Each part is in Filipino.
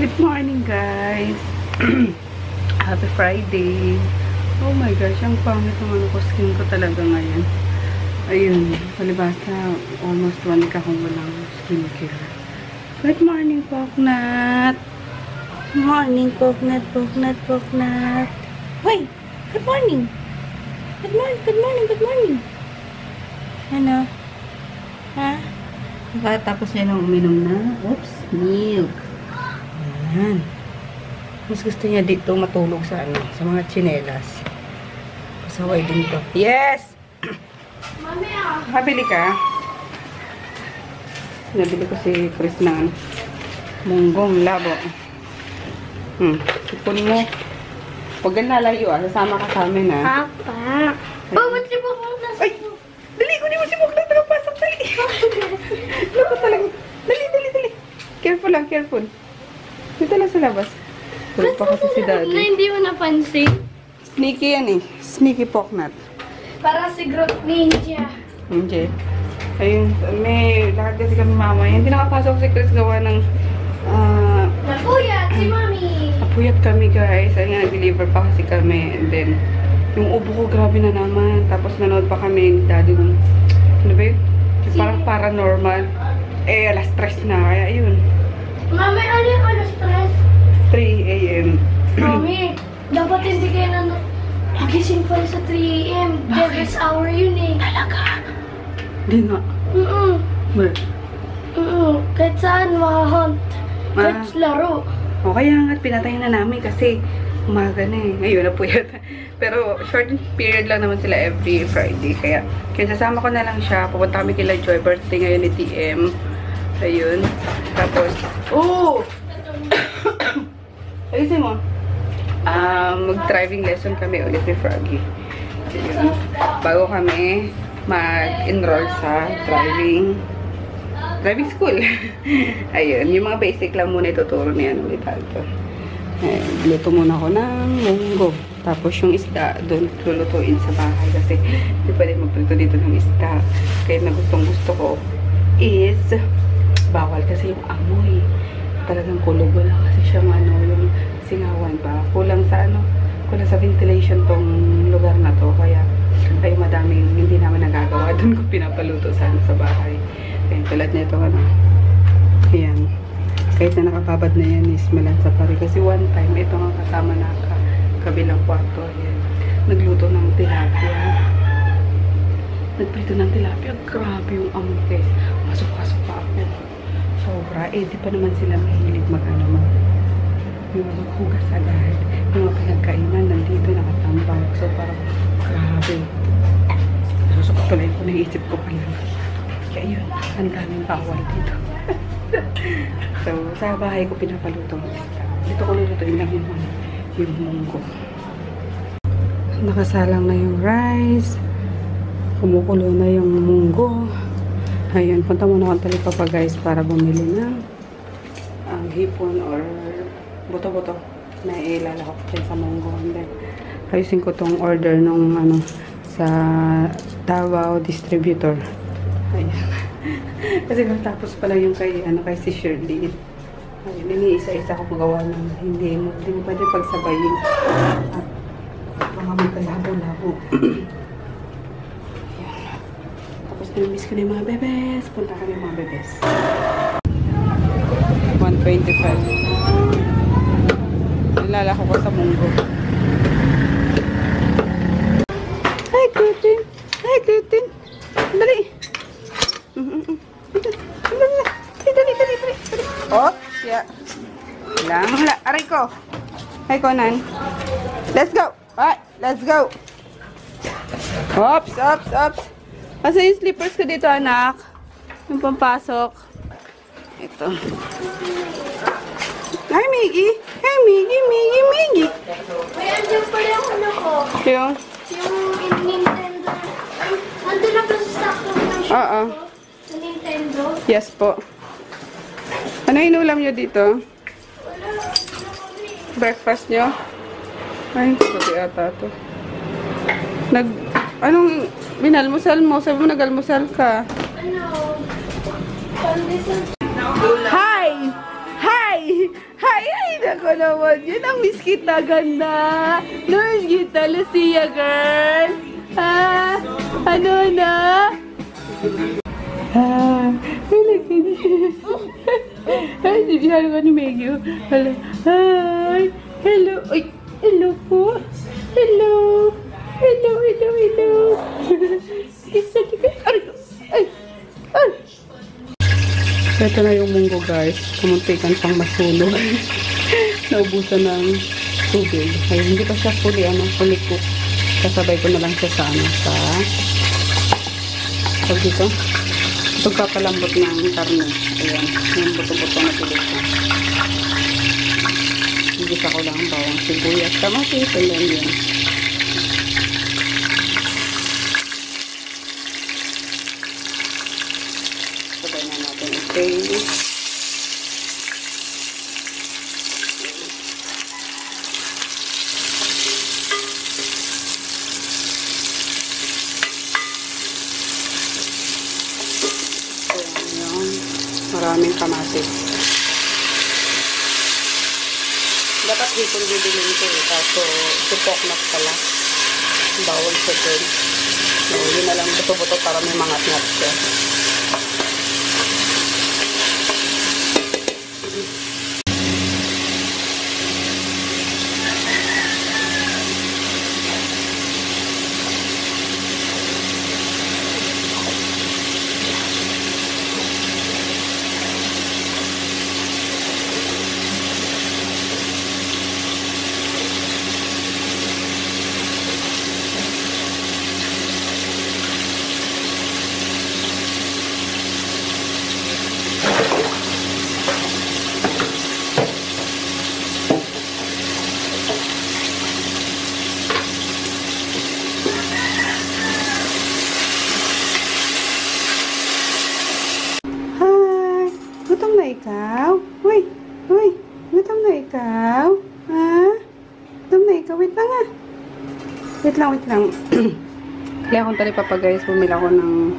Good morning, guys. Happy Friday. Oh my gosh, ang pangit naman ako skin ko talaga ngayon. Ayun, palibasa, almost 1 week akong walang skincare. Good morning, Poknat. Good morning, Poknat, Poknat, Poknat. Hoy, good morning. Good morning, good morning, good morning. Ano? Ha? Tapos niya nang uminom na, milk. Ayan. Mas gusto niya dito matulog sa sa mga tsinelas. Pasaway din to. Yes! Mami, Mabili ka? Nabili ko si Chris ng munggong labo. Ipon mo. Huwag kang lalayo sasama ka sa amin Papa. Ba't si Poknat nasa? Ay! Dali, kunin mo si Poknat. Nakapasok tayo. Loko talaga. Dali. Careful lang, careful. Dito lang sa labas. Tulog pa kasi si Daddy. Na hindi mo napansin. Sneaky yan eh. Sneaky Poknat. Para si Growth Ninja. Hindi. Ayun, may lahat kasi kami mama. Hindi nakapasok si Chris gawa ng Napuyat si Mami. napuyat kami guys. Ayun nga, nag-deliver pa kasi kami. And then, yung ubo ko grabe na naman. Tapos nanood pa kami yung Daddy ng, ano ba yun? Yung parang paranormal. Eh, alas 3 na. Kaya yun. Mami, ano yung stress? 3 a.m. Mami, dapat hindi kayo magising pa sa 3 a.m. Devil's hour yun eh. Talaga? Hindi nga. Where? Kahit saan makahunt. Kahit laro. O kaya nga, pinatay na namin kasi umaga na eh. Ngayon na po yan. Pero short period lang naman sila every Friday. Kaya sasama ko na lang siya. Pupunta kami kila Joy. Birthday ngayon ni TM. Ayun. Tapos, ayusin mo. Mag-driving lesson kami ulit ni Froggy. Ayun. Bago kami mag-enroll sa driving school. Ayun, yung mga basic lang muna ituturo niya ulit dito. Luto muna ako ng munggo. Tapos yung isda, doon lulutuin sa bahay kasi hindi pa rin magprito dito ng isda. Kaya na gustong gusto ko is bawal kasi yung amoy. Talagang kulubo lang kasi siyang yung singawan ba. Kulang sa ventilation tong lugar na to. Kaya ay madaming hindi naman nagagawa. Doon ko pinapaluto sa bahay. Ayan, tulad nito ayan. Kahit na nakababad na yan is malansa pa rin. Kasi one time, ito nga kasama na kabilang kwarto. Ayan. Nagluto ng tilapia. Nagprito ng tilapia. Grabe yung amoy guys. Masok-pasok pa ako. Sobra. Di pa naman sila mahilig yung maghugas agad. Yung mga pinagkainan nandito nakatambak. So parang grabe. Nasusok tuloy ko. Naisip ko pala. Kaya yun, ang daming bawal dito. So, sa bahay ko pinapaluto ng isda. Dito ko lulutuin lang yung munggo. Nakasalang na yung rice. Kumukulo na yung munggo. Ayun, punta muna akong Talipapa guys para bumili ng hipon or buto-buto na ilalahok dyan sa munggo. And then, ayusin ko tong order nung sa Davao distributor. Ayan. Kasi matapos pala yung kay si Shirley. Ayun, iniisa-isa ko magawa ng hindi mo pwede pagsabayin. At mga magkalabo-labo. Ayan. Tapos namiss ko na yung mga bebes. Punta kami yung mga bebes. 125. Nilalako ko sa munggo. Hi, Kutin! Hi, Kutin! Dali! Dali. Oops, yeah. Hala. Aray ko. Hi, Conan. Let's go. Alright, let's go. Oops. Asa yung slippers ko dito, anak? Yung pampasok. Ito. Hi, Miggy. Hi, Miggy. May andyan pala yung ko. Yung Nintendo. Nandun na pa sa stock ng shop ko. Sa Nintendo. Yes po. Ano inulam nyo dito? Wala. Breakfast nyo? Ay, sabi ata to. Anong binalmusal mo? Sabi mo nag-almusal ka. Pandesal. Hi! Hi! Ay, nako naman yun. Ang miss kita, ganda. Nurse kita, Lucia, girl. Ha? Ano na? Ha? Halagin. Ay, sibihalo ka ni Megyo. Hello. Hi! Hello. Ay, hello po. Hello. Hello, hello, hello. Isa, ay, ay, ay. Ito na yung munggo, guys. Kumuntikan pang masunog. Naubusan ng tubig. Ay, hindi pa siya fully cook. Kasabay ko na lang siya sa dito. Pagpapalambot ng karne. Ayan. Yung buto-buto na pilit ko. Igisa ko lang bawang sibuyas, kamatis, and then yun. Sabay na natin i-pray. Maraming kamatis. Dapat hipon bibilin ko eh. Kaso supok na pala. Bawal sa dun. So, yun na lang buto-buto para may mga ngat siya. Gutom na ikaw? Uy! Uy! Gutom na ikaw? Ha? Gutom na ikaw? Wait lang ah! Wait lang. Kaya akong talipa pa guys, bumila ko ng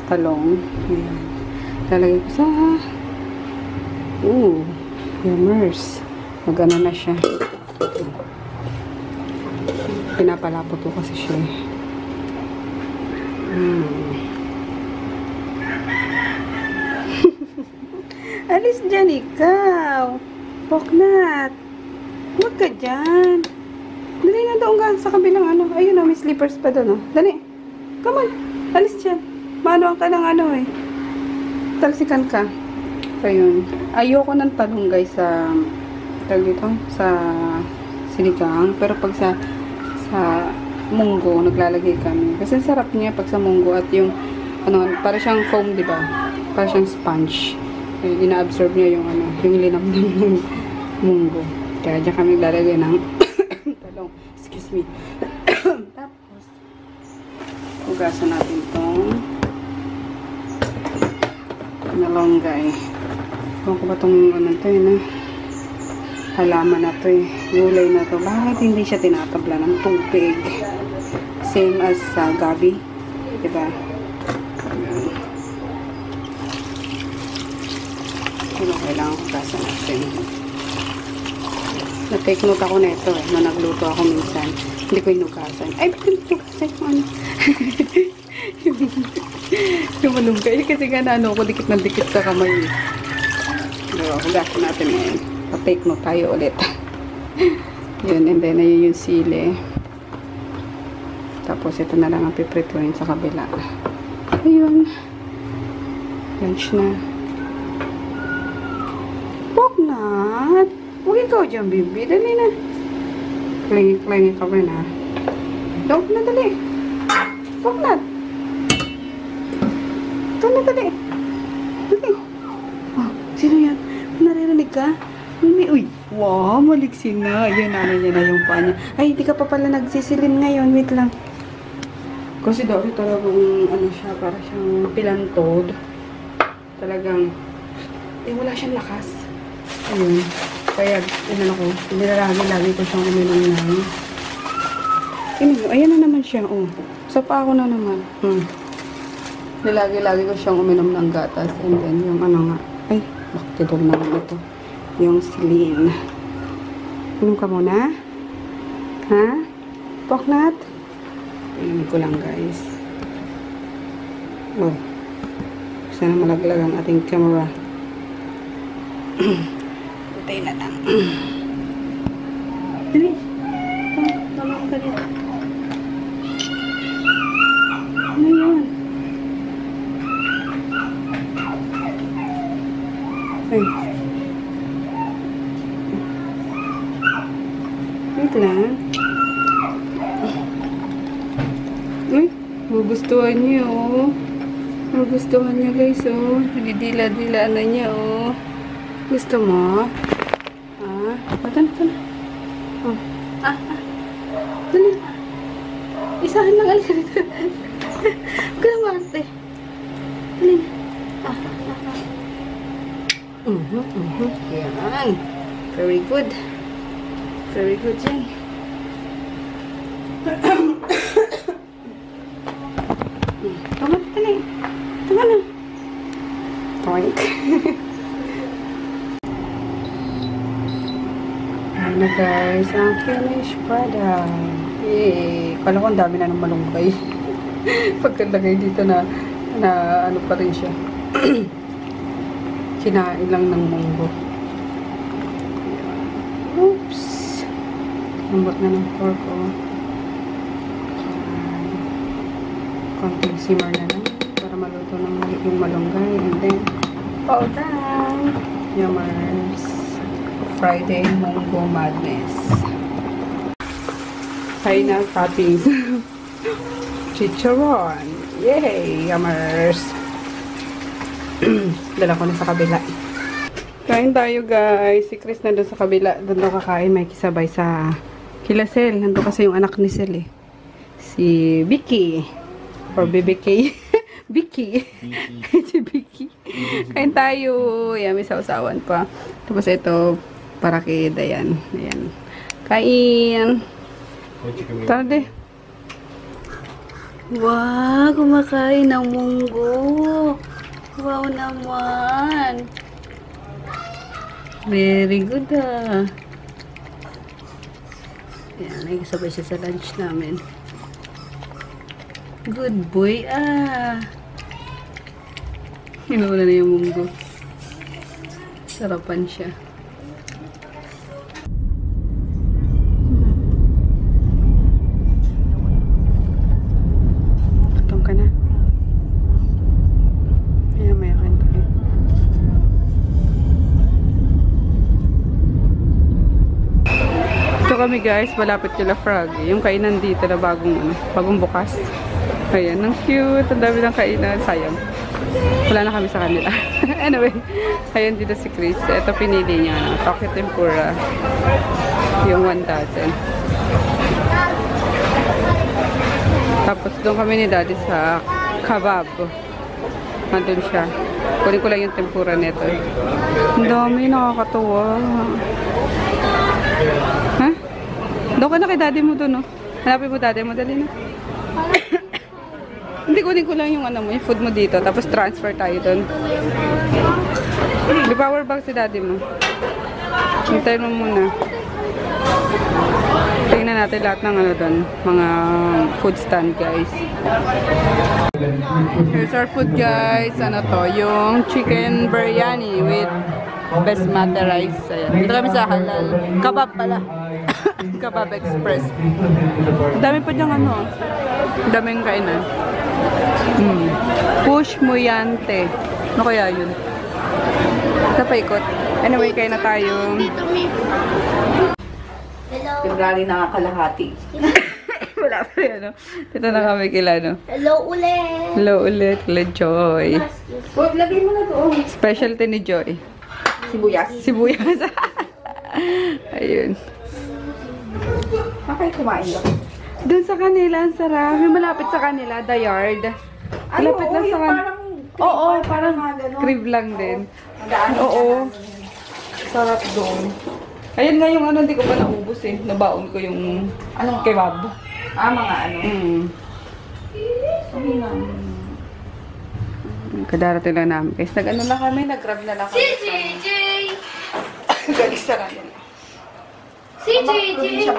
talong. Ayan. Lalagay ko sa... yummers. Magano na siya. Pinapalapot ko kasi siya. Alis dyan ikaw. Poknat. Huwag ka dyan. Dali na doon ka sa kabilang ano. Ayun o, may slippers pa doon o. Dali. Come on. Alis dyan. Manuang ka ng ano eh. Talsikan ka. Ayun. Ayoko ng talong guys sa dito, sa sinigang. Pero pag sa munggo, naglalagay kami. Kasi sarap niya pag sa munggo at yung ano, para siyang foam, di ba? Para siyang sponge. Ina-absorb niya yung ano, yung linamnam ng munggo. Kaya dyan kami lalagay ng talong. Excuse me. Tapos, hugasan natin itong malunggay. Huwag ko ba itong ano ito yun halaman na ito gulay na ito. Bakit hindi siya tinatabla ng tubig? Same as gabi. Diba? Pero kailangan hugasan natin. Na-take note ako na ito na nagluto ako minsan. Hindi ko hinugasan. Ay, ba't hinugasan ko ano? Yung malunggay. Kasi nga na ano ko, dikit na dikit sa kamay. So, hugasan natin ngayon. Pa-take note tayo ulit. Yun, and then ayun yung sili. Tapos ito na lang ang piprituin sa kabila. Ayun. Lunch na. Poknat! Huwag ikaw dyan, baby. Dali na. Klingi-klingi ka ba na? Dog na, dali. Poknat! Ito na, dali. Dali. Oh, sino yan? Naririnig ka? Uy, wow, maligsin na. Ayan, ano niya na yung paa niya. Ay, hindi ka pa pala nagsisilin ngayon. Wait lang. Kasi dati talagang, ano siya, para siyang pilantod. Talagang, wala siyang lakas. Ayun. Kaya, ko, nilalagi-lagi ko siyang uminom ng. Ayan na naman siya, oh. Sa paa ko na naman. Nilagi-lagi ko siyang uminom ng gatas. And then, yung ano nga. Ay, baktidol naman ito. yung Celine. Inom ka muna? Ha? Poknat? Inom ko lang, guys. Oh. Sana malaglag ang ating camera. Putay na lang. Dali. Tama ka dito. Ano yun? Ay. Wait lang. Uy, magustuhan niyo, oh. Magustuhan niya, guys, oh. Nagdidila-dila na niya, oh. Gusto mo? Ah, patan. Oh. Dali. Isahan lang, alika dito. Kalamante. Dali. Yan. Very good. Very good yan. Tama na. Tama na. Toink. Ayan na, guys. Ang finished product. Yay. Kala ko ang dami na ng malunggay. Pagkalagay dito na ano pa rin siya. Kinain lang ng munggo. Oops. Lambot na ng pork, oh. Konting simmer na lang para maluto ng yung malunggay. And then, all done. Yummers. Friday Munggo Madness. Final toppings. Chicharon. Yay! Yummers. Dala ko na sa kabila. Kain tayo, guys. Si Chris na doon sa kabila. Doon daw kakain. May kisabay sa kila Sel. Nandun kasi yung anak ni Sel, eh. Si Vicky. Or BBK. Vicky. Si Vicky. Kain tayo. Yan, may sausawan pa. Tapos ito, para kay Dayan. Ayan. Kain. Tara, de. Wow, kumakain ng munggo. Wow naman. Very good, ah. Ayan, nagkasabay siya sa lunch namin. Good boy, ah. Hinula na yung munggo. Sarapan siya. Gutom ka na. Kami, guys, malapit kila Frog. Yung kainan dito na bagong bukas. Ayan, ang cute. Ang dami ng kainan. Sayang. Wala na kami sa kanila. Anyway, ayan dito si Chris. Ito pinili niya. Toke tempura. Yung 1 dozen. Tapos doon kami ni Daddy sa kebab. Nandun siya. Kunin ko lang yung tempura nito. Ang dami, nakakatuwa. Ha? Doon ka na kay Daddy mo doon, no? Hanapin mo Daddy mo, dali na. Hindi, kunin ko lang yung ano mo, yung food mo dito. Tapos transfer tayo doon. May power bank si Daddy mo. Hintayin mo muna. Tingnan natin lahat ng ano doon. Mga food stand, guys. Here's our food, guys. Ano to? Yung chicken biryani with basmati rice. Ayan. Dito kami sa halal. Kebab pala. Kebab Express. Dami pa diyang ano. Daming kainan. Push Muyante. Ano kaya yun? Napaikot. Anyway, kain na tayo. February na kalahati. Wala pa yan, no? Dito na kami kila, no? Hello ulit! Hello ulit, kila Joy. Huwag, lagay mo na doon. Specialty ni Joy. Sibuyas. Sibuyas. Ayun. Bakit kumain ka? Doon sa kanila, ang sarap. May malapit sa kanila, The Yard. Malapit lang sa kanila. Oo, parang crib lang din. Oo. Sarap doon. Ayun nga yung ano, hindi ko pa naubos eh. Nabaon ko yung kebab. Mga ano. Kadarating lang namin. Guys, nag-ano lang kami, nag-grab na lang kami. Si JJ! Galis sa kanila. Si JJ.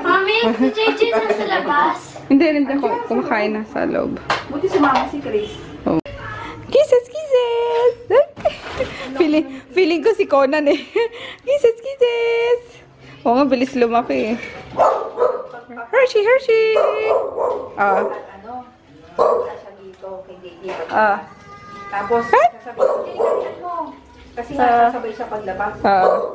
Mami, si JJ nasa labas. Hindi ako. Kumakain na sa loob. Buti si Mama si Chris. Oh. Kisses, kisses! feeling ko si Conan eh. Kisses, kisses! Oo nga, bilis lumaki eh. Hershey, Hershey! Ah. Ano? Siya dito kay JJ. Ah. Tapos, sasabihin ko, kasi nga sasabay siya paglabas. Ah.